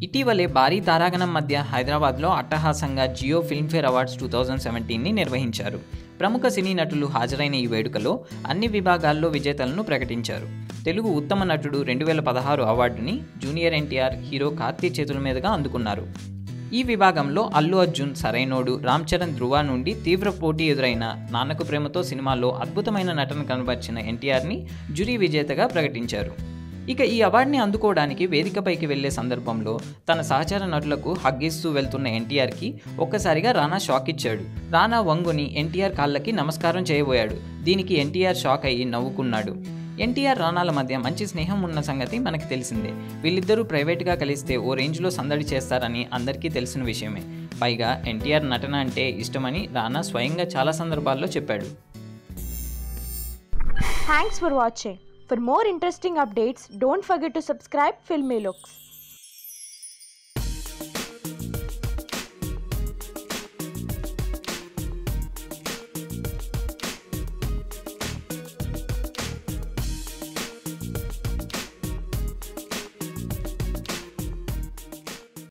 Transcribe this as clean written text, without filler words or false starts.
ఇటీవలే భారీ తారాగణం మధ్య హైదరాబాద్లో అట్టహాసంగా జియో ఫిల్మ్ఫేర్ అవార్డ్స్ 2017ని నిర్వహించారు. ప్రముఖ సినీ నటులు హాజరైన ఈ వేడుకలో అన్ని విభాగాల్లో విజేతలను ప్రకటించారు. తెలుగు ఉత్తమ నటుడు 2016 అవార్డుని జూనియర్ ఎన్టీఆర్, హీరో కార్తీ చేతుల మీదుగా అందుకున్నారు. ఈ విభాగంలో అల్లు అర్జున్, సరైనోడు, రామ్ చరణ్, ధృవ నుండి తీవ్ర పోటీ ఎదురైన నాన్నకు ప్రేమతో సినిమాలో అద్భుతమైన నటన కనబర్చిన ఎన్టీఆర్ని జ్యూరీ విజేతగా ప్రకటించారు. ఇక ఈ అవార్డుని అందుకోవడానికి వేదికపైకి వెళ్లే సందర్భంలో తన సహచర నటులకు హగ్గిస్తూ వెళ్తున్న ఎన్టీఆర్కి ఒక్కసారిగా రానా షాక్ ఇచ్చాడు. రానా వంగుని ఎన్టీఆర్ కాళ్ళకి నమస్కారం చేయబోయాడు. దీనికి ఎన్టీఆర్ షాక్ అయ్యి నవ్వుకున్నాడు. ఎన్టీఆర్, రానాల మధ్య మంచి స్నేహం ఉన్న సంగతి మనకి తెలిసిందే. వీళ్ళిద్దరూ ప్రైవేట్గా కలిస్తే ఓ రేంజ్లో సందడి చేస్తారని అందరికీ తెలిసిన విషయమే. పైగా ఎన్టీఆర్ నటన అంటే ఇష్టమని రానా స్వయంగా చాలా సందర్భాల్లో చెప్పాడు. Thanks for watching. For more interesting updates, don't forget to subscribe Filmy Looks.